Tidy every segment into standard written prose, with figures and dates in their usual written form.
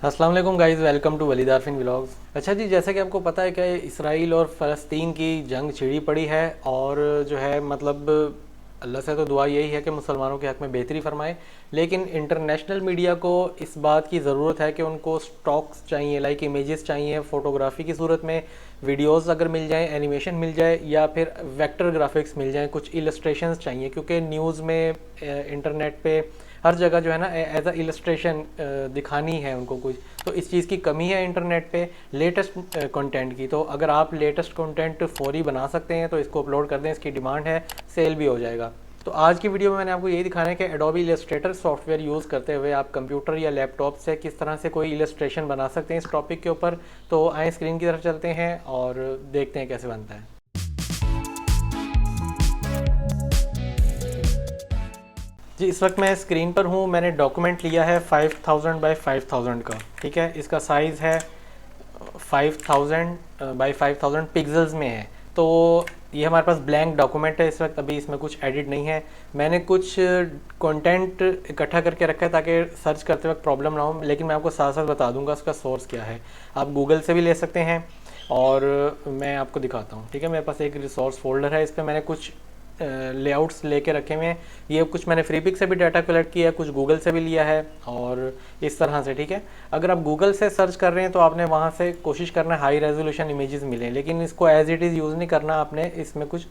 अस्सलाम वालेकुम guys, welcome to Waleed Arfin vlogs. अच्छा जी, जैसा कि आपको पता है कि इसराइल और फ़लस्तीन की जंग छिड़ी पड़ी है और जो है मतलब अल्लाह से तो दुआ यही है कि मुसलमानों के हक़ में बेहतरी फरमाए। लेकिन इंटरनेशनल मीडिया को इस बात की ज़रूरत है कि उनको स्टॉक्स चाहिए, लाइक इमेजेस चाहिए, फ़ोटोग्राफी की सूरत में वीडियोस अगर मिल जाएं, एनिमेशन मिल जाए या फिर वेक्टर ग्राफिक्स मिल जाएं, कुछ इलस्ट्रेशंस चाहिए, क्योंकि न्यूज़ में इंटरनेट पे हर जगह जो है ना एज अ इलस्ट्रेशन दिखानी है उनको कुछ। तो इस चीज़ की कमी है इंटरनेट पे लेटेस्ट कंटेंट की। तो अगर आप लेटेस्ट कंटेंट फौरी बना सकते हैं तो इसको अपलोड कर दें, इसकी डिमांड है, सेल भी हो जाएगा। तो आज की वीडियो में मैंने आपको यही दिखाना है कि एडोबी इलस्ट्रेटर सॉफ्टवेयर यूज़ करते हुए आप कंप्यूटर या लैपटॉप से किस तरह से कोई इलस्ट्रेशन बना सकते हैं इस टॉपिक के ऊपर। तो आए स्क्रीन की तरफ चलते हैं और देखते हैं कैसे बनता है। जी, इस वक्त मैं स्क्रीन पर हूँ। मैंने डॉक्यूमेंट लिया है 5000 बाई 5000 का। ठीक है, इसका साइज़ है 5000 बाई 5000 पिक्सल्स में है। तो ये हमारे पास ब्लैंक डॉक्यूमेंट है इस वक्त, अभी इसमें कुछ एडिट नहीं है। मैंने कुछ कंटेंट इकट्ठा करके रखा है ताकि सर्च करते वक्त प्रॉब्लम ना हो, लेकिन मैं आपको साथ साथ बता दूंगा उसका सोर्स क्या है। आप गूगल से भी ले सकते हैं और मैं आपको दिखाता हूँ। ठीक है, मेरे पास एक रिसोर्स फोल्डर है, इस पर मैंने कुछ लेआउट्स लेके रखे हुए हैं। ये कुछ मैंने फ्रीपिक से भी डाटा कलेक्ट किया है, कुछ गूगल से भी लिया है और इस तरह से। ठीक है, अगर आप गूगल से सर्च कर रहे हैं तो आपने वहाँ से कोशिश करना है हाई रेजोल्यूशन इमेजेस मिलें, लेकिन इसको एज इट इज़ यूज़ नहीं करना, आपने इसमें कुछ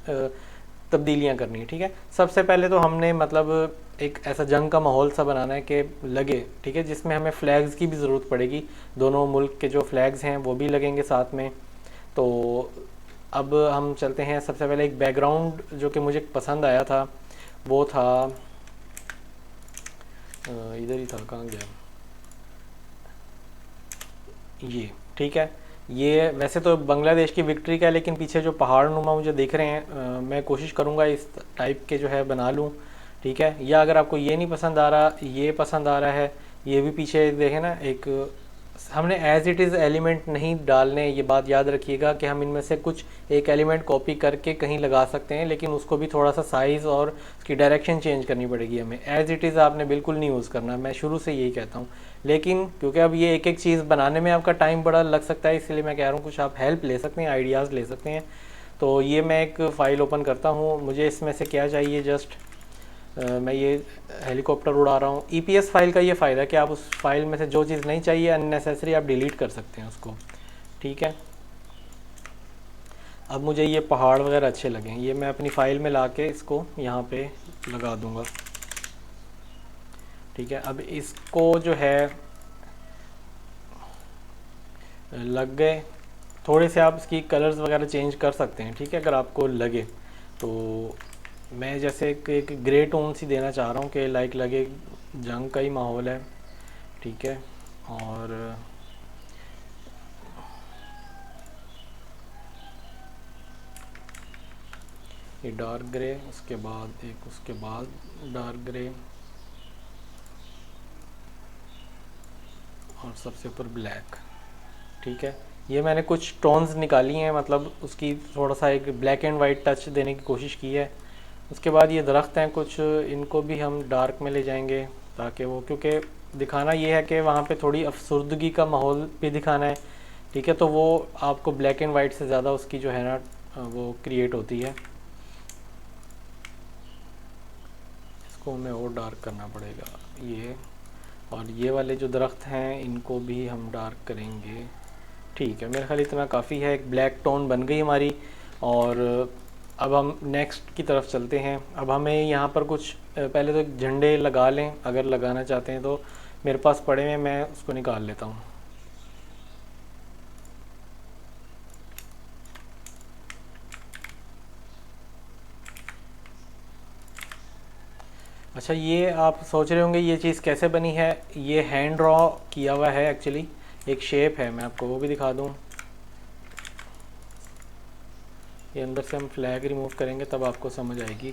तब्दीलियाँ करनी है। ठीक है, सबसे पहले तो हमने मतलब एक ऐसा जंग का माहौल सा बनाना है कि लगे, ठीक है, जिसमें हमें फ्लैग्स की भी ज़रूरत पड़ेगी। दोनों मुल्क के जो फ्लैग्स हैं वो भी लगेंगे साथ में। तो अब हम चलते हैं। सबसे पहले एक बैकग्राउंड जो कि मुझे पसंद आया था वो था इधर ही था, कहाँ गया ये। ठीक है, ये वैसे तो बांग्लादेश की विक्ट्री का है, लेकिन पीछे जो पहाड़ नुमा मुझे दिख रहे हैं, मैं कोशिश करूँगा इस टाइप के जो है बना लूँ। ठीक है, या अगर आपको ये नहीं पसंद आ रहा, ये पसंद आ रहा है, ये भी पीछे देखें ना, एक हमने एज इट इज़ एलिमेंट नहीं डालने, ये बात याद रखिएगा कि हम इनमें से कुछ एक एलिमेंट कॉपी करके कहीं लगा सकते हैं, लेकिन उसको भी थोड़ा सा साइज़ और उसकी डायरेक्शन चेंज करनी पड़ेगी हमें। एज इट इज़ आपने बिल्कुल नहीं यूज़ करना, मैं शुरू से यही कहता हूँ। लेकिन क्योंकि अब ये एक एक चीज़ बनाने में आपका टाइम बड़ा लग सकता है, इसलिए मैं कह रहा हूँ कुछ आप हेल्प ले सकते हैं, आइडियाज़ ले सकते हैं। तो ये मैं एक फ़ाइल ओपन करता हूँ। मुझे इसमें से क्या चाहिए, जस्ट मैं ये हेलीकॉप्टर उड़ा रहा हूँ। ईपीएस फाइल का ये फ़ायदा है कि आप उस फाइल में से जो चीज़ नहीं चाहिए अननेसेसरी आप डिलीट कर सकते हैं उसको। ठीक है, अब मुझे ये पहाड़ वगैरह अच्छे लगे, ये मैं अपनी फ़ाइल में ला के इसको यहाँ पे लगा दूँगा। ठीक है, अब इसको जो है लग गए। थोड़े से आप इसकी कलर्स वगैरह चेंज कर सकते हैं, ठीक है, अगर आपको लगे तो। मैं जैसे एक ग्रे टोन सी देना चाह रहा हूँ कि लाइक लगे जंग का ही माहौल है। ठीक है, और ये डार्क ग्रे, उसके बाद एक, उसके बाद डार्क ग्रे और सबसे ऊपर ब्लैक। ठीक है, ये मैंने कुछ टोन्स निकाली हैं, मतलब उसकी थोड़ा सा एक ब्लैक एंड वाइट टच देने की कोशिश की है। उसके बाद ये दरख्त हैं कुछ, इनको भी हम डार्क में ले जाएंगे ताकि वो, क्योंकि दिखाना ये है कि वहाँ पे थोड़ी अफसरदगी का माहौल भी दिखाना है। ठीक है, तो वो आपको ब्लैक एंड वाइट से ज़्यादा उसकी जो है ना वो क्रिएट होती है। इसको हमें और डार्क करना पड़ेगा ये, और ये वाले जो दरख्त हैं इनको भी हम डार्क करेंगे। ठीक है, मेरे ख्याल इतना काफ़ी है, एक ब्लैक टोन बन गई हमारी। और अब हम नेक्स्ट की तरफ चलते हैं। अब हमें यहाँ पर कुछ पहले तो झंडे लगा लें, अगर लगाना चाहते हैं तो। मेरे पास पड़े हैं, मैं उसको निकाल लेता हूँ। अच्छा, ये आप सोच रहे होंगे ये चीज़ कैसे बनी है। ये हैंड ड्रॉ किया हुआ है एक्चुअली, एक शेप है, मैं आपको वो भी दिखा दूँ। ये अंदर से हम फ्लैग रिमूव करेंगे तब आपको समझ आएगी।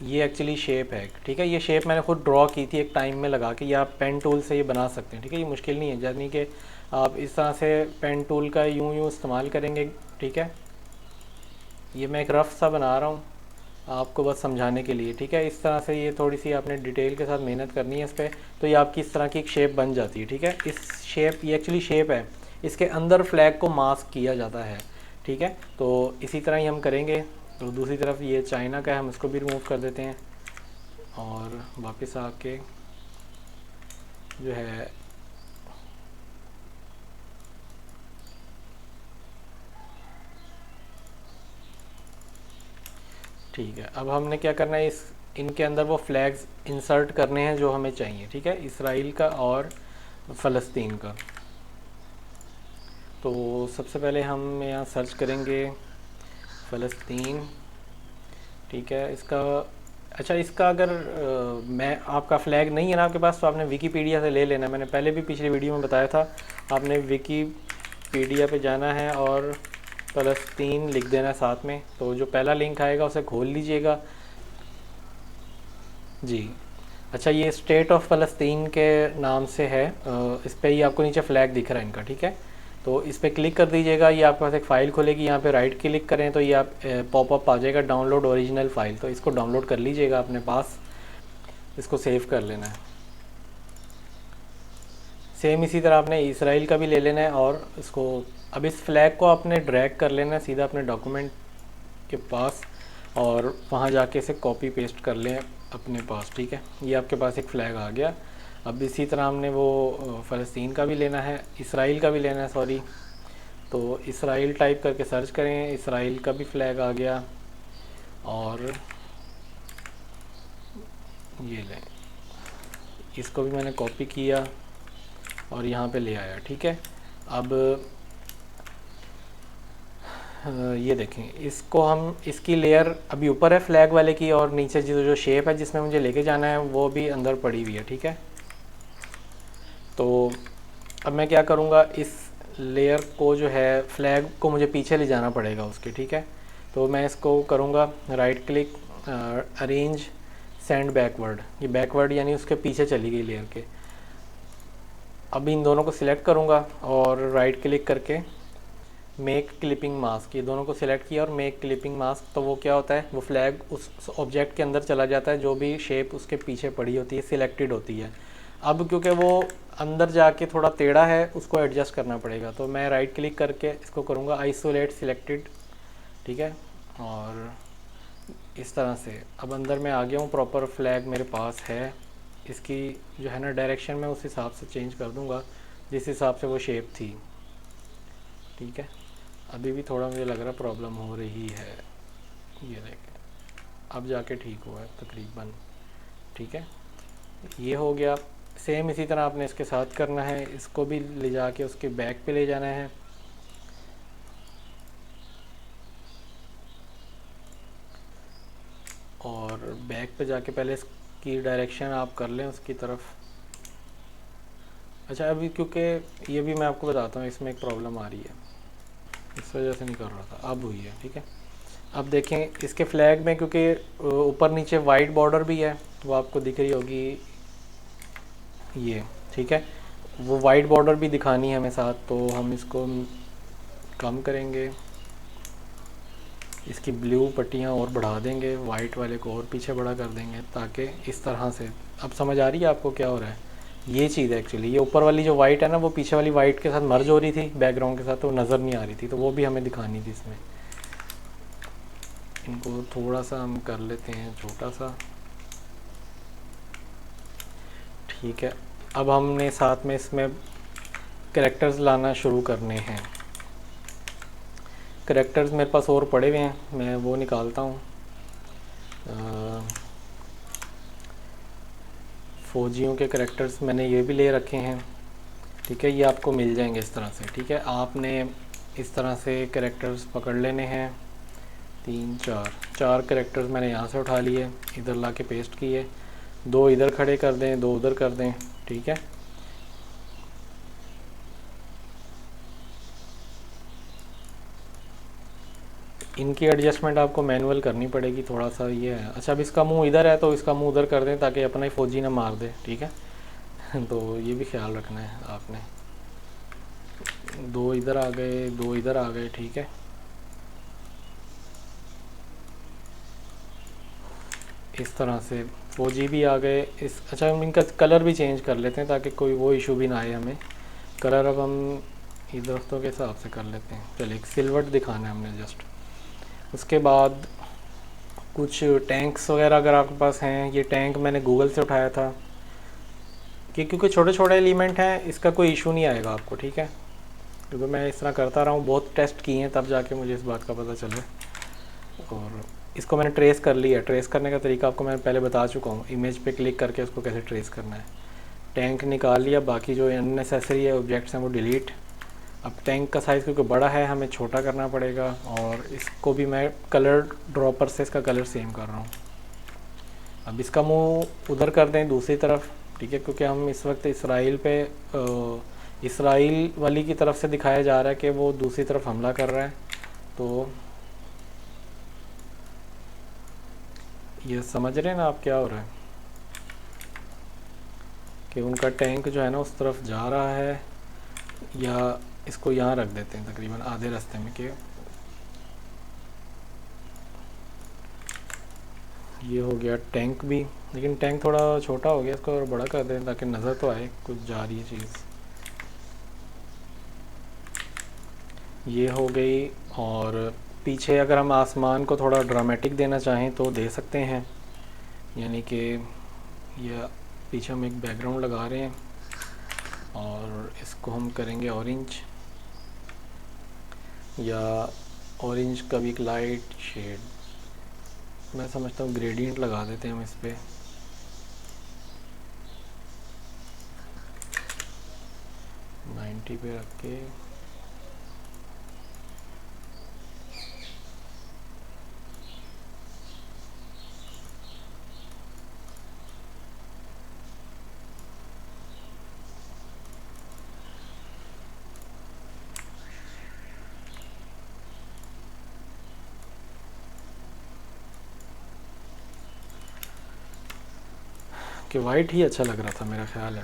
ये एक्चुअली शेप है, ठीक है, ये शेप मैंने खुद ड्रॉ की थी एक टाइम में लगा के। ये आप पेन टूल से ये बना सकते हैं। ठीक है, ये मुश्किल नहीं है, यानी कि आप इस तरह से पेन टूल का यूं यूं इस्तेमाल करेंगे। ठीक है, ये मैं एक रफ़ सा बना रहा हूँ। आपको बस समझाने के लिए, ठीक है। इस तरह से ये थोड़ी सी आपने डिटेल के साथ मेहनत करनी है इस पर, तो ये आपकी इस तरह की एक शेप बन जाती है, ठीक है। इस शेप, ये एक्चुअली शेप है, इसके अंदर फ्लैग को मास्क किया जाता है, ठीक है। तो इसी तरह ही हम करेंगे। तो दूसरी तरफ ये चाइना का है, हम इसको भी रिमूव कर देते हैं और वापस आके जो है ठीक है। अब हमने क्या करना है, इस इनके अंदर वो फ्लैग्स इंसर्ट करने हैं जो हमें चाहिए, ठीक है, इसराइल का और फ़लस्तीन का। तो सबसे पहले हम यहाँ सर्च करेंगे फ़लस्तीन, ठीक है। इसका अच्छा, इसका अगर मैं आपका फ़्लैग नहीं है ना आपके पास, तो आपने विकीपीडिया से ले लेना है। मैंने पहले भी पिछली वीडियो में बताया था, आपने विकीपीडिया पे जाना है और फ़लस्तीन लिख देना है साथ में। तो जो पहला लिंक आएगा उसे खोल लीजिएगा जी। अच्छा, ये स्टेट ऑफ फ़लस्तीन के नाम से है, इस पर ही आपको नीचे फ्लैग दिख रहा है इनका, ठीक है। तो इस पर क्लिक कर दीजिएगा, ये आपके पास एक फ़ाइल खुलेगी, यहाँ पे राइट क्लिक करें तो ये आप पॉपअप आ जाएगा डाउनलोड ओरिजिनल फ़ाइल, तो इसको डाउनलोड कर लीजिएगा अपने पास, इसको सेव कर लेना है। सेम इसी तरह आपने इसराइल का भी ले लेना है और इसको, अब इस फ्लैग को आपने ड्रैग कर लेना है सीधा अपने डॉक्यूमेंट के पास और वहाँ जाके इसे कॉपी पेस्ट कर लें अपने पास, ठीक है। ये आपके पास एक फ़्लैग आ गया। अब इसी तरह हमने वो फ़लस्तीन का भी लेना है, इसराइल का भी लेना है, सॉरी। तो इसराइल टाइप करके सर्च करें, इसराइल का भी फ़्लैग आ गया और ये लें, इसको भी मैंने कॉपी किया और यहाँ पे ले आया, ठीक है। अब ये देखें, इसको हम, इसकी लेयर अभी ऊपर है फ्लैग वाले की, और नीचे जो शेप है जिसमें मुझे लेके जाना है वो भी अंदर पड़ी हुई है, ठीक है। तो अब मैं क्या करूँगा, इस लेयर को जो है फ्लैग को मुझे पीछे ले जाना पड़ेगा उसके, ठीक है। तो मैं इसको करूँगा right click, arrange send backward, ये बैकवर्ड यानी उसके पीछे चली गई लेयर के। अब इन दोनों को सिलेक्ट करूँगा और राइट क्लिक करके मेक क्लिपिंग मास्क, ये दोनों को सिलेक्ट किया और मेक क्लिपिंग मास्क। तो वो क्या होता है, वो फ्लैग उस ऑब्जेक्ट के अंदर चला जाता है, जो भी शेप उसके पीछे पड़ी होती है सिलेक्टेड होती है। अब क्योंकि वो अंदर जाके थोड़ा टेढ़ा है, उसको एडजस्ट करना पड़ेगा। तो मैं राइट क्लिक करके इसको करूँगा आइसोलेट सिलेक्टेड, ठीक है। और इस तरह से अब अंदर मैं आ गया हूँ, प्रॉपर फ्लैग मेरे पास है। इसकी जो है ना डायरेक्शन मैं उस हिसाब से चेंज कर दूँगा जिस हिसाब से वो शेप थी, ठीक है। अभी भी थोड़ा मुझे लग रहा प्रॉब्लम हो रही है, ये देखें, अब जाके ठीक हुआ है तकरीबन, ठीक है। ये हो गया। सेम इसी तरह आपने इसके साथ करना है, इसको भी ले जाके उसके बैक पे ले जाना है। और बैक पे जाके पहले इसकी डायरेक्शन आप कर लें उसकी तरफ। अच्छा, अभी क्योंकि ये भी मैं आपको बताता हूँ, इसमें एक प्रॉब्लम आ रही है, इस वजह से नहीं कर रहा था, अब हुई है, ठीक है। अब देखें इसके फ्लैग में, क्योंकि ऊपर नीचे वाइट बॉर्डर भी है, वो आपको दिख रही होगी ये, ठीक है। वो वाइट बॉर्डर भी दिखानी है हमें साथ, तो हम इसको कम करेंगे, इसकी ब्लू पट्टियाँ और बढ़ा देंगे, वाइट वाले को और पीछे बड़ा कर देंगे, ताकि इस तरह से, अब समझ आ रही है आपको क्या हो रहा है। ये चीज़ एक्चुअली, ये ऊपर वाली जो वाइट है ना, वो पीछे वाली वाइट के साथ मर्ज हो रही थी बैकग्राउंड के साथ, तो नज़र नहीं आ रही थी, तो वो भी हमें दिखानी थी इसमें। इनको थोड़ा सा हम कर लेते हैं छोटा सा, ठीक है। अब हमने साथ में इसमें कैरेक्टर्स लाना शुरू करने हैं। कैरेक्टर्स मेरे पास और पड़े हुए हैं, मैं वो निकालता हूँ। फ़ौजियों के कैरेक्टर्स मैंने ये भी ले रखे हैं, ठीक है। ये आपको मिल जाएंगे इस तरह से, ठीक है। आपने इस तरह से कैरेक्टर्स पकड़ लेने हैं, 4 कैरेक्टर्स मैंने यहाँ से उठा लिए, इधर ला के पेस्ट किए, 2 इधर खड़े कर दें, 2 उधर कर दें, ठीक है। इनकी एडजस्टमेंट आपको मैनुअल करनी पड़ेगी, थोड़ा सा ये है। अच्छा, अब इसका मुंह इधर है तो इसका मुंह उधर कर दें ताकि अपना ही फ़ौजी ना मार दे, ठीक है। तो ये भी ख्याल रखना है आपने। 2 इधर आ गए, 2 इधर आ गए, ठीक है। इस तरह से 4 GB आ गए। इस अच्छा हम इनका कलर भी चेंज कर लेते हैं ताकि कोई वो इशू भी ना आए हमें। कलर अब हम ये दरख्तों के हिसाब से कर लेते हैं। चलिए एक सिल्वर दिखाना है हमने जस्ट। उसके बाद कुछ टैंक्स वगैरह अगर आपके पास हैं, ये टैंक मैंने गूगल से उठाया था कि क्योंकि छोटे छोटे एलिमेंट हैं इसका कोई इशू नहीं आएगा आपको, ठीक है। क्योंकि मैं इस तरह करता रहा हूँ, बहुत टेस्ट किए हैं तब जाके मुझे इस बात का पता चला। और इसको मैंने ट्रेस कर लिया। ट्रेस करने का तरीका आपको मैं पहले बता चुका हूँ, इमेज पे क्लिक करके उसको कैसे ट्रेस करना है। टैंक निकाल लिया, बाकी जो अननेसेसरी है ऑब्जेक्ट्स हैं वो डिलीट। अब टैंक का साइज़ क्योंकि बड़ा है हमें छोटा करना पड़ेगा, और इसको भी मैं कलर ड्रॉपर से इसका कलर सेम कर रहा हूँ। अब इसका मुंह उधर कर दें दूसरी तरफ, ठीक है, क्योंकि हम इस वक्त इसराइल वाली की तरफ से दिखाया जा रहा है कि वो दूसरी तरफ हमला कर रहा है। तो ये समझ रहे हैं ना आप क्या हो रहा है कि उनका टैंक जो है ना उस तरफ जा रहा है, या इसको यहाँ रख देते हैं तकरीबन आधे रास्ते में कि ये हो गया टैंक भी। लेकिन टैंक थोड़ा छोटा हो गया, इसको और बड़ा कर दें ताकि नज़र तो आए कुछ जा रही है चीज़। ये हो गई। और पीछे अगर हम आसमान को थोड़ा ड्रामेटिक देना चाहें तो दे सकते हैं, यानी कि यह पीछे हम एक बैकग्राउंड लगा रहे हैं और इसको हम करेंगे ऑरेंज, या ऑरेंज का भी एक लाइट शेड, मैं समझता हूँ ग्रेडियंट लगा देते हैं हम इस पर। पे रख के कि वाइट ही अच्छा लग रहा था मेरा ख्याल है।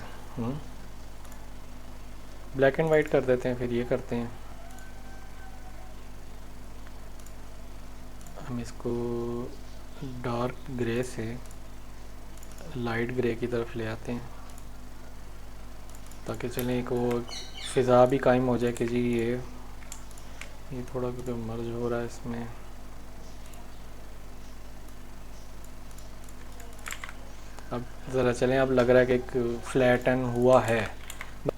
ब्लैक एंड वाइट कर देते हैं, फिर ये करते हैं हम इसको डार्क ग्रे से लाइट ग्रे की तरफ ले आते हैं, ताकि चलें एक वो फ़िज़ा भी कायम हो जाए कि जी ये थोड़ा क्योंकि मर्ज हो रहा है इसमें। अब ज़रा चलें, अब लग रहा है कि एक फ्लैटन हुआ है,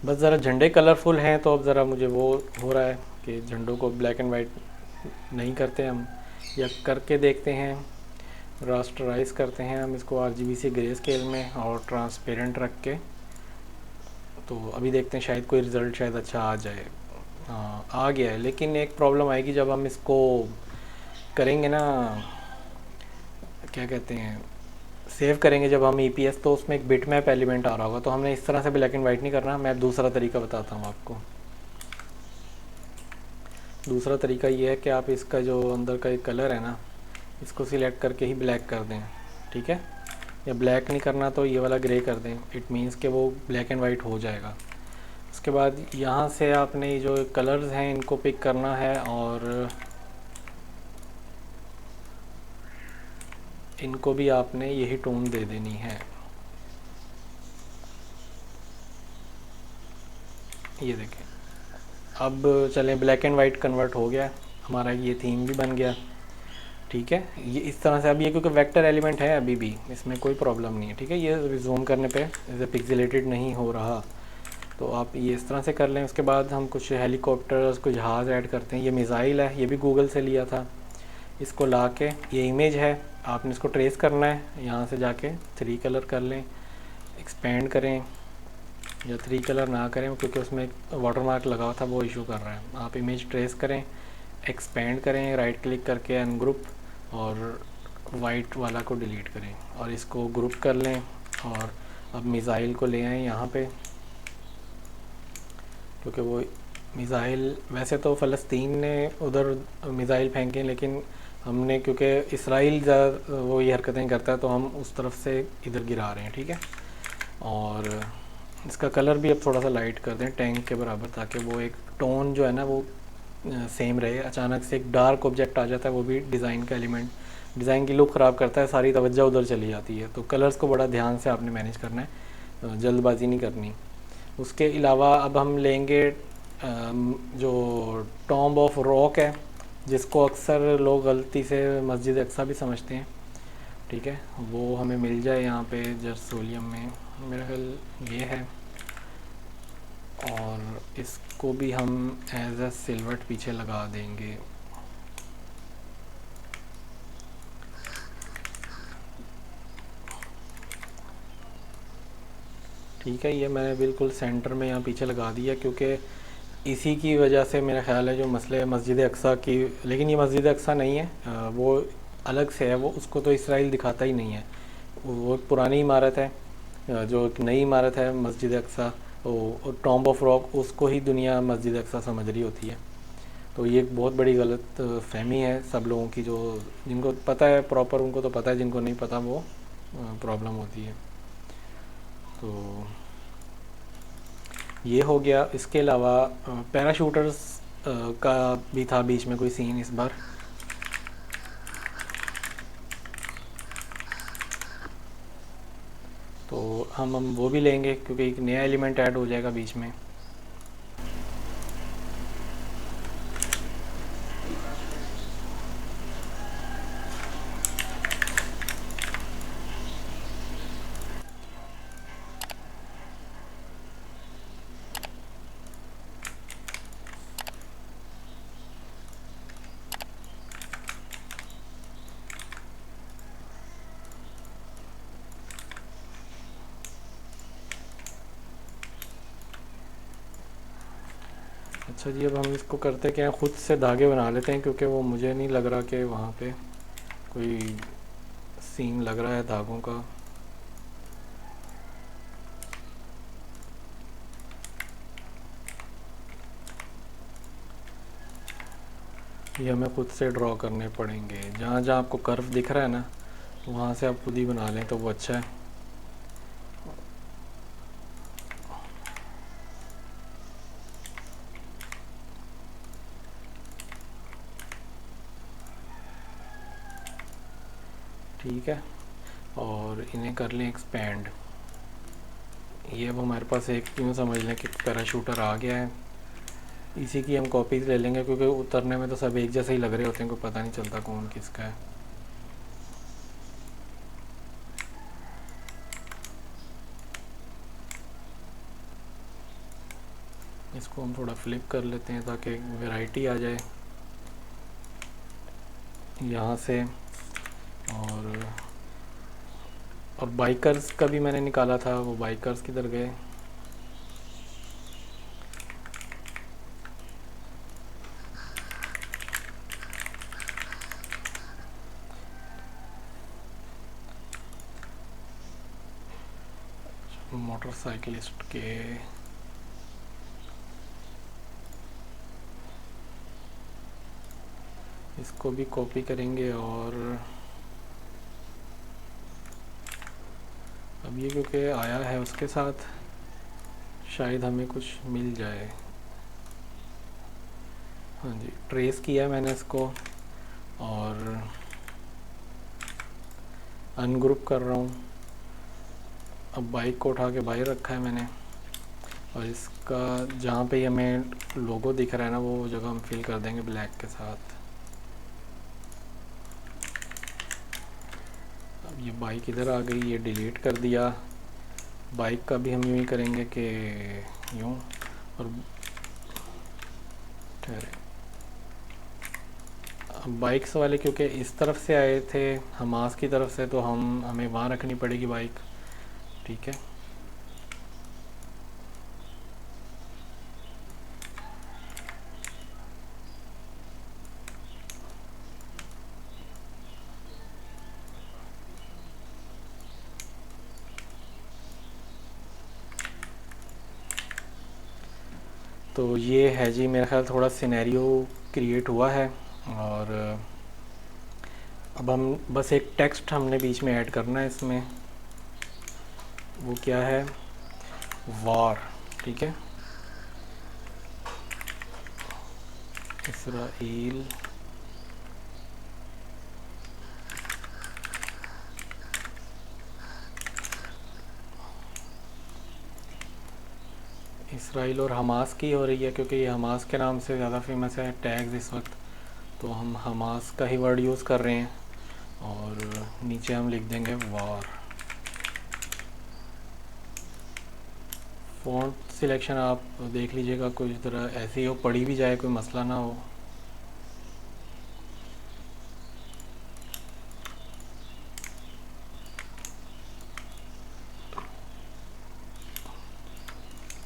बस ज़रा झंडे कलरफुल हैं तो अब ज़रा मुझे वो हो रहा है कि झंडों को ब्लैक एंड वाइट नहीं करते हम, या करके देखते हैं, रास्टराइज करते हैं हम इसको RGB से ग्रे स्केल में और ट्रांसपेरेंट रख के। तो अभी देखते हैं, शायद कोई रिज़ल्ट शायद अच्छा आ जाए। हाँ आ गया है, लेकिन एक प्रॉब्लम आएगी जब हम इसको करेंगे ना, क्या कहते हैं, सेव करेंगे जब हम EPS, तो उसमें एक बिटमैप एलिमेंट आ रहा होगा। तो हमने इस तरह से ब्लैक एंड वाइट नहीं करना, मैं दूसरा तरीका बताता हूँ आपको। दूसरा तरीका ये है कि आप इसका जो अंदर का एक कलर है ना, इसको सिलेक्ट करके ही ब्लैक कर दें, ठीक है, या ब्लैक नहीं करना तो ये वाला ग्रे कर दें, इट मीन्स कि वो ब्लैक एंड वाइट हो जाएगा। उसके बाद यहाँ से आपने जो कलर्स हैं इनको पिक करना है और इनको भी आपने यही टोन दे देनी है। ये देखें, अब चलें ब्लैक एंड वाइट कन्वर्ट हो गया हमारा, ये थीम भी बन गया, ठीक है। ये इस तरह से, अब ये क्योंकि वेक्टर एलिमेंट है अभी भी इसमें कोई प्रॉब्लम नहीं है, ठीक है। ये जूम करने पे इसे पिक्सेलेटेड नहीं हो रहा, तो आप ये इस तरह से कर लें। उसके बाद हम कुछ हेलीकॉप्टर्स, कुछ जहाज़ ऐड करते हैं। ये मिज़ाइल है, ये भी गूगल से लिया था। इसको ला के, ये इमेज है, आपने इसको ट्रेस करना है, यहाँ से जाके 3 कलर कर लें, एक्सपेंड करें, या 3 कलर ना करें क्योंकि उसमें वाटर मार्क लगा हुआ था, वो इशू कर रहा है। आप इमेज ट्रेस करें, एक्सपेंड करें राइट क्लिक करके अनग्रुप, और वाइट वाला को डिलीट करें और इसको ग्रुप कर लें। और अब मिज़ाइल को ले आएँ यहाँ पे, क्योंकि वो मिज़ाइल, वैसे तो फ़लस्तीन ने उधर मिज़ाइल फेंके, लेकिन हमने क्योंकि इसराइल ज़्यादा वो ये हरकतें करता है तो हम उस तरफ से इधर गिरा रहे हैं, ठीक है। और इसका कलर भी अब थोड़ा सा लाइट कर दें टैंक के बराबर, ताकि वो एक टोन जो है ना वो सेम रहे। अचानक से एक डार्क ऑब्जेक्ट आ जाता है, वो भी डिज़ाइन का एलिमेंट डिज़ाइन की लुक ख़राब करता है, सारी तवज्जो उधर चली जाती है। तो कलर्स को बड़ा ध्यान से आपने मैनेज करना है, जल्दबाजी नहीं करनी। उसके अलावा अब हम लेंगे जो टॉम्ब ऑफ रॉक है, जिसको अक्सर लोग गलती से मस्जिद अक्सा भी समझते हैं, ठीक है, वो हमें मिल जाए यहाँ पे जरसोलियम में, मेरा ख्याल ये है। और इसको भी हम एज अ सिल्वर्ट पीछे लगा देंगे। ठीक है, ये मैंने बिल्कुल सेंटर में यहाँ पीछे लगा दिया, क्योंकि इसी की वजह से मेरा ख्याल है जो मसले मस्जिद अक्सा की, लेकिन ये मस्जिद अक्सा नहीं है, वो अलग से है, वो उसको तो इसराइल दिखाता ही नहीं है। वो एक पुरानी इमारत है, जो एक नई इमारत है मस्जिद अक्सा, वो टॉम्ब ऑफ रॉक, उसको ही दुनिया मस्जिद अक्सा समझ रही होती है। तो ये एक बहुत बड़ी गलत फहमी है सब लोगों की, जो जिनको पता है प्रॉपर उनको तो पता है, जिनको नहीं पता वो प्रॉब्लम होती है। तो ये हो गया। इसके अलावा पैराशूटर्स का भी था बीच में कोई सीन इस बार। तो हम वो भी लेंगे, क्योंकि एक नया एलिमेंट ऐड हो जाएगा बीच में। अच्छा जी, अब हम इसको करते क्या है, ख़ुद से धागे बना लेते हैं, क्योंकि वो मुझे नहीं लग रहा कि वहाँ पे कोई सीन लग रहा है धागों का। ये हमें खुद से ड्रॉ करने पड़ेंगे। जहाँ जहाँ आपको कर्व दिख रहा है ना, वहाँ से आप खुद ही बना लें तो वो अच्छा है। ठीक है, और इन्हें कर लें एक्सपेंड। ये अब हमारे पास एक यूँ समझ लें कि पैराशूटर आ गया है। इसी की हम कॉपीज ले लेंगे, क्योंकि उतरने में तो सब एक जैसे ही लग रहे होते हैं, कोई पता नहीं चलता कौन किसका है। इसको हम थोड़ा फ्लिप कर लेते हैं ताकि वैरायटी आ जाए यहाँ से। और बाइकर्स का भी मैंने निकाला था, वो बाइकर्स किधर गए। मोटरसाइकिलिस्ट के इसको भी कॉपी करेंगे। और अब ये क्योंकि आया है उसके साथ, शायद हमें कुछ मिल जाए। हाँ जी, ट्रेस किया मैंने इसको और अनग्रुप कर रहा हूँ। अब बाइक को उठा के बाहर रखा है मैंने, और इसका जहाँ पे हमें लोगो दिख रहा है ना, वो जगह हम फिल कर देंगे ब्लैक के साथ। अब ये बाइक इधर आ गई, ये डिलीट कर दिया। बाइक का भी हम यूँ ही करेंगे कि यूँ, और ठहरे, बाइक्स वाले क्योंकि इस तरफ से आए थे हमास की तरफ से, तो हमें वहाँ रखनी पड़ेगी बाइक। ठीक है, तो ये है जी, मेरा ख्याल थोड़ा सिनेरियो क्रिएट हुआ है। और अब हम बस एक टेक्स्ट हमने बीच में ऐड करना है इसमें। वो क्या है, वार। ठीक है, इसराइल इसराइल और हमास की हो रही है, क्योंकि ये हमास के नाम से ज़्यादा फेमस है टैग्स इस वक्त, तो हम हमास का ही वर्ड यूज़ कर रहे हैं। और नीचे हम लिख देंगे वॉर। फ़ॉन्ट सिलेक्शन आप देख लीजिएगा, कुछ तरह ऐसी हो, पढ़ी भी जाए, कोई मसला ना हो।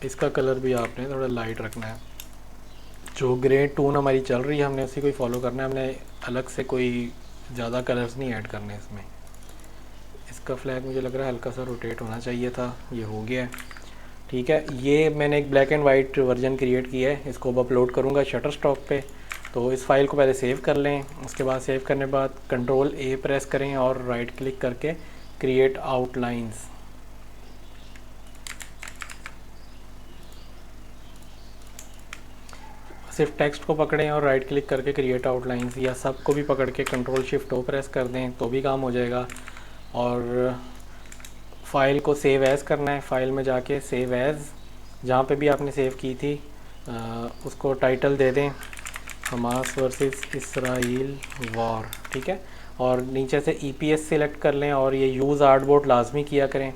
इसका कलर भी आपने थोड़ा लाइट रखना है। जो ग्रे टोन हमारी चल रही है हमने उसी को ही फॉलो करना है, हमने अलग से कोई ज़्यादा कलर्स नहीं ऐड करने इसमें। इसका फ्लैग मुझे लग रहा है हल्का सा रोटेट होना चाहिए था, ये हो गया है। ठीक है, ये मैंने एक black and white version create किया है, इसको अब अपलोड करूँगा शटरस्टॉक पे। तो इस फाइल को पहले सेव कर लें, उसके बाद सेव करने के बाद Ctrl+A प्रेस करें और राइट क्लिक करके क्रिएट आउटलाइंस। सिर्फ टेक्स्ट को पकड़ें और राइट क्लिक करके क्रिएट आउटलाइंस, या सबको भी पकड़ के Ctrl+Shift+O प्रेस कर दें तो भी काम हो जाएगा। और फाइल को सेव एज़ करना है, फाइल में जाके सेव एज़, जहाँ पे भी आपने सेव की थी उसको टाइटल दे दें हमास वर्सेस इसराइल वॉर। ठीक है, और नीचे से EPS सिलेक्ट कर लें और ये यूज़ आर्टबोर्ड लाजमी किया करें।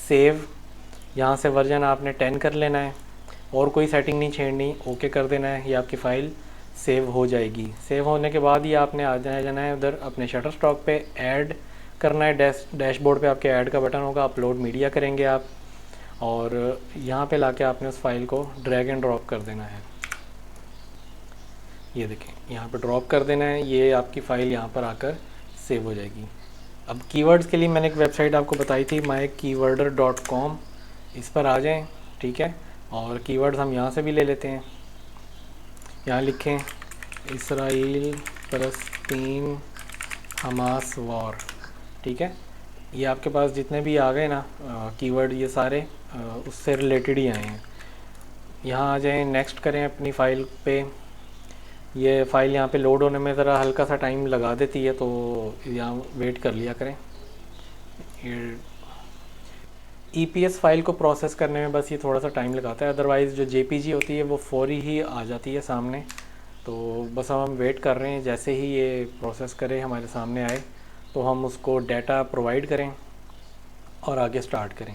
सेव, यहाँ से वर्जन आपने 10 कर लेना है और कोई सेटिंग नहीं छेड़नी, ओके कर देना है, ये आपकी फ़ाइल सेव हो जाएगी। सेव होने के बाद ही आपने आ जाना है उधर अपने शटरस्टॉक पे, ऐड करना है, डैशबोर्ड पे आपके ऐड का बटन होगा, अपलोड मीडिया करेंगे आप, और यहाँ पे लाके आपने उस फाइल को ड्रैग एंड ड्रॉप कर देना है। ये देखें, यहाँ पे ड्रॉप कर देना है, ये आपकी फ़ाइल यहाँ पर आकर सेव हो जाएगी। अब कीवर्ड्स के लिए मैंने एक वेबसाइट आपको बताई थी mykeywrder.com, इस पर आ जाएं। ठीक है, और कीवर्ड्स हम यहाँ से भी ले लेते हैं। यहाँ लिखें इसराइल फ़लस्तीन हमास वॉर। ठीक है, ये आपके पास जितने भी आ गए ना कीवर्ड, ये सारे उससे रिलेटेड ही आए हैं। यहाँ आ जाएं, नेक्स्ट करें अपनी फ़ाइल पे। ये फ़ाइल यहाँ पे लोड होने में ज़रा हल्का सा टाइम लगा देती है, तो यहाँ वेट कर लिया करें। EPS फाइल को प्रोसेस करने में बस ये थोड़ा सा टाइम लगाता है, अदरवाइज़ जो JPG होती है वो फौरी ही आ जाती है सामने। तो बस हम वेट कर रहे हैं, जैसे ही ये प्रोसेस करे हमारे सामने आए तो हम उसको डाटा प्रोवाइड करें और आगे स्टार्ट करें।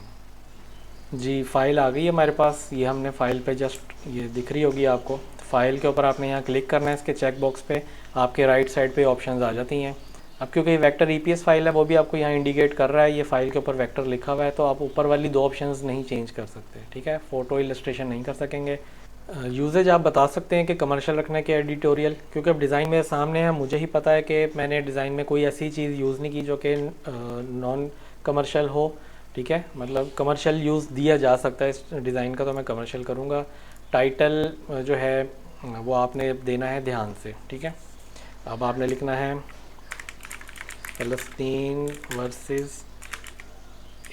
जी, फ़ाइल आ गई है हमारे पास, ये हमने फ़ाइल पे जस्ट ये दिख रही होगी आपको। फ़ाइल के ऊपर आपने यहाँ क्लिक करना है, इसके चेक बॉक्स पे आपके राइट साइड पे ऑप्शंस आ जाती हैं। अब क्योंकि वेक्टर EPS फाइल है वो भी आपको यहाँ इंडिकेट कर रहा है, ये फाइल के ऊपर वेक्टर लिखा हुआ है, तो आप ऊपर वाली 2 ऑप्शंस नहीं चेंज कर सकते। ठीक है, फ़ोटो इलस्ट्रेशन नहीं कर सकेंगे। यूजेज आप बता सकते हैं कि कमर्शियल रखना है कि एडिटोरियल, क्योंकि अब डिज़ाइन मेरे सामने है, मुझे ही पता है कि मैंने डिज़ाइन में कोई ऐसी चीज़ यूज़ नहीं की जो कि नॉन कमर्शियल हो। ठीक है, मतलब कमर्शियल यूज़ दिया जा सकता है इस डिज़ाइन का, तो मैं कमर्शियल करूँगा। टाइटल जो है वो आपने देना है ध्यान से। ठीक है, अब आपने लिखना है फ़लस्तीन versus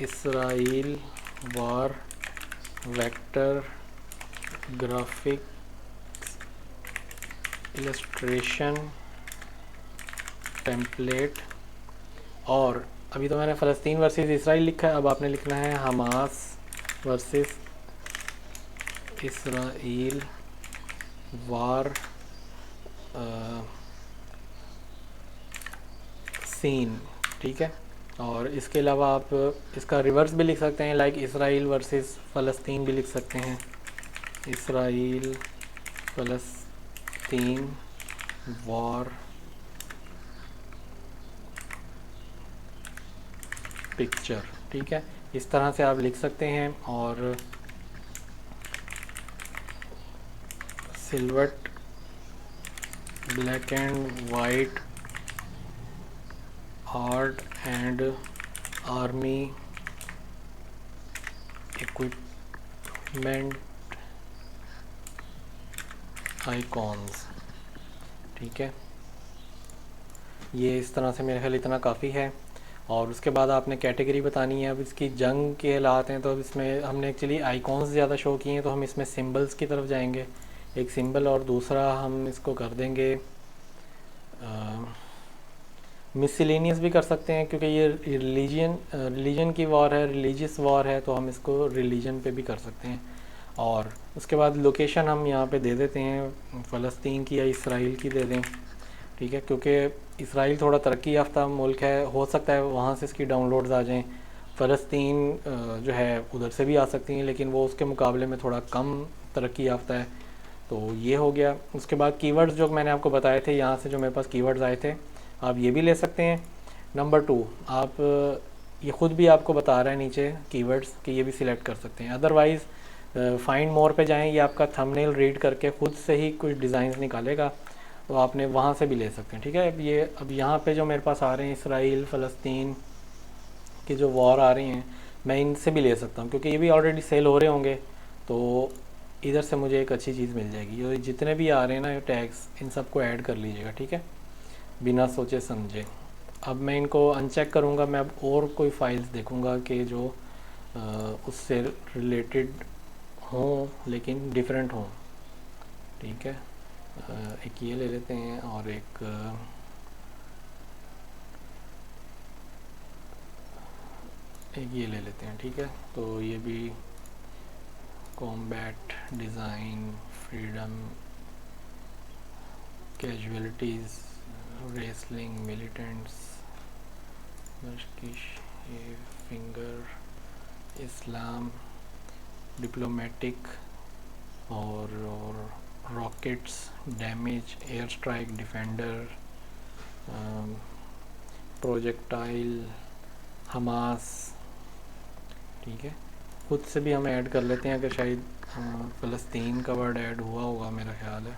Israel war vector graphics illustration template. और अभी तो मैंने फ़लस्तीन वर्सेस इसराइल लिखा है, अब आपने लिखना है Hamas versus Israel war scene. ठीक है, और इसके अलावा आप इसका रिवर्स भी लिख सकते हैं, लाइक इसराइल वर्सेस फ़लस्तीन भी लिख सकते हैं, इसराइल फ़लस्तीन वॉर पिक्चर। ठीक है, इस तरह से आप लिख सकते हैं। और silhouette black and white art and army equipment icons. ठीक है, ये इस तरह से मेरे ख्याल इतना काफ़ी है। और उसके बाद आपने कैटेगरी बतानी है। अब इसकी जंग के हालात हैं, तो अब इसमें हमने एक्चुअली आइकॉन्स ज़्यादा शो किए हैं, तो हम इसमें सिंबल्स की तरफ जाएंगे, एक सिंबल, और दूसरा हम इसको कर देंगे मिसलेनियस भी कर सकते हैं, क्योंकि ये रिलीजन की वॉर है, रिलीजियस वॉर है, तो हम इसको रिलीजन पे भी कर सकते हैं। और उसके बाद लोकेशन हम यहाँ पे दे देते हैं फ़लस्तीन की या इसराइल की दे दें, ठीक है, क्योंकि इसराइल थोड़ा तरक्की याफ्ता मुल्क है, हो सकता है वहाँ से इसकी डाउनलोड्स आ जाएं। फ़लस्तीन जो है उधर से भी आ सकती हैं, लेकिन वो उसके मुकाबले में थोड़ा कम तरक्की याफ्ता है। तो ये हो गया। उसके बाद कीवर्ड्स जो मैंने आपको बताए थे, यहाँ से जो मेरे पास कीवर्ड्स आए थे, आप ये भी ले सकते हैं। नंबर 2, आप ये ख़ुद भी आपको बता रहा है नीचे कीवर्ड्स कि ये भी सिलेक्ट कर सकते हैं। अदरवाइज़ फाइंड मोर पे जाएं, ये आपका थंबनेल रीड करके ख़ुद से ही कुछ डिज़ाइंस निकालेगा, तो आपने वहाँ से भी ले सकते हैं, ठीक है। अब यहाँ पे जो मेरे पास आ रहे हैं इसराइल फ़लस्तीन के जो वॉर आ रही हैं, मैं इनसे भी ले सकता हूँ, क्योंकि ये भी ऑलरेडी सेल हो रहे होंगे, तो इधर से मुझे एक अच्छी चीज़ मिल जाएगी। ये जितने भी आ रहे हैं ना टैग्स, इन सबको ऐड कर लीजिएगा, ठीक है, बिना सोचे समझे। अब मैं इनको अनचेक करूँगा, मैं अब और कोई फाइल्स देखूँगा कि जो उससे रिलेटेड हों लेकिन डिफरेंट हों, ठीक है। एक ये ले लेते हैं और एक ये ले लेते हैं, ठीक है। तो ये भी combat, design, freedom, casualties, wrestling, militants, मशकिश, फिंगर, इस्लाम, डिप्लोमेटिक और rockets, damage, air strike, defender, projectile, Hamas, ठीक है। खुद से भी हम ऐड कर लेते हैं कि शायद फ़लस्तीन का वर्ड ऐड हुआ होगा, मेरा ख्याल है।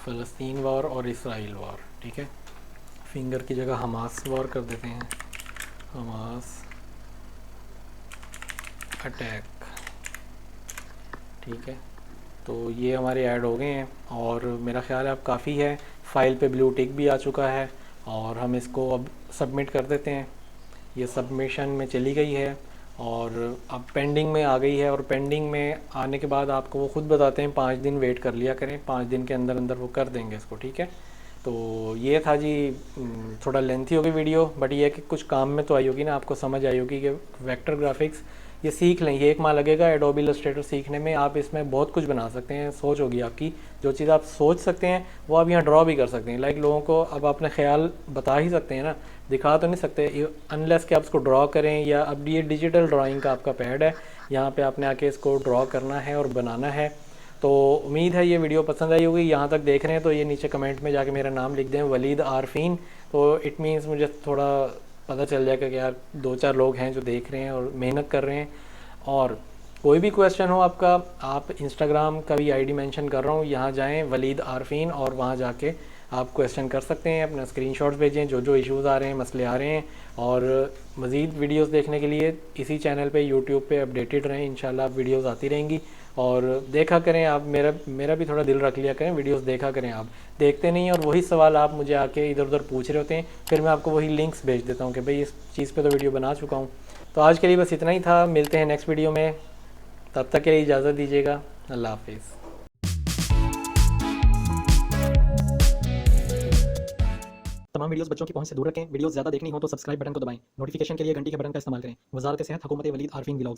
फ़लस्तीन वॉर और इसराइल वॉर, ठीक है। फिंगर की जगह हमास वॉर कर देते हैं, हमास अटैक, ठीक है। तो ये हमारे ऐड हो गए हैं और मेरा ख्याल है अब काफ़ी है। फ़ाइल पे ब्लू टिक भी आ चुका है और हम इसको अब सबमिट कर देते हैं। ये सबमिशन में चली गई है और अब पेंडिंग में आ गई है, और पेंडिंग में आने के बाद आपको वो ख़ुद बताते हैं 5 दिन वेट कर लिया करें, 5 दिन के अंदर अंदर वो कर देंगे इसको, ठीक है। तो ये था जी, थोड़ा लेंथी होगी वीडियो, बट ये है कि कुछ काम में तो आई होगी ना, आपको समझ आई होगी कि वेक्टर ग्राफिक्स ये सीख लें। ये 1 माह लगेगा एडोबी इलस्ट्रेटर सीखने में, आप इसमें बहुत कुछ बना सकते हैं। सोच होगी आपकी, जो चीज़ आप सोच सकते हैं वो आप यहाँ ड्रॉ भी कर सकते हैं। लाइक लोगों को अब अपने ख्याल बता ही सकते हैं ना, दिखा तो नहीं सकते अनलेस कि आप इसको ड्रॉ करें। या अब ये डिजिटल ड्राइंग का आपका पैड है, यहाँ पे आपने आके इसको ड्रॉ करना है और बनाना है। तो उम्मीद है ये वीडियो पसंद आई होगी। यहाँ तक देख रहे हैं तो ये नीचे कमेंट में जाके मेरा नाम लिख दें, वलीद आरफीन, तो इट मीन्स मुझे थोड़ा पता चल जाएगा कि यार 2-4 लोग हैं जो देख रहे हैं और मेहनत कर रहे हैं। और कोई भी क्वेश्चन हो आपका, आप इंस्टाग्राम का भी आईडी मेंशन कर रहा हूँ, यहाँ जाएं वलीद आरफीन और वहाँ जाके आप क्वेश्चन कर सकते हैं, अपना स्क्रीनशॉट्स भेजें जो जो इश्यूज़ आ रहे हैं, मसले आ रहे हैं। और मज़ीद वीडियोस देखने के लिए इसी चैनल पे यूट्यूब पे अपडेटेड रहें, इंशाल्लाह वीडियोस आती रहेंगी। और देखा करें आप, मेरा भी थोड़ा दिल रख लिया करें, वीडियोस देखा करें। आप देखते नहीं और वही सवाल आप मुझे आके इधर उधर पूछ रहे होते हैं, फिर मैं आपको वही लिंक्स भेज देता हूँ कि भाई इस चीज़ पर तो वीडियो बना चुका हूँ। तो आज के लिए बस इतना ही था, मिलते हैं नेक्स्ट वीडियो में, तब तक के लिए इजाज़त दीजिएगा, अल्लाह हाफिज़। तमाम वीडियोस बच्चों की पहुंच से दूर रखें। वीडियोस ज़्यादा देखनी हो तो सब्सक्राइब बटन को दबाएं। नोटिफिकेशन के लिए घंटी के बटन का इस्तेमाल करें। वज़ारत सेहत, हुकूमत वलीद आरफीन व्लॉग्स।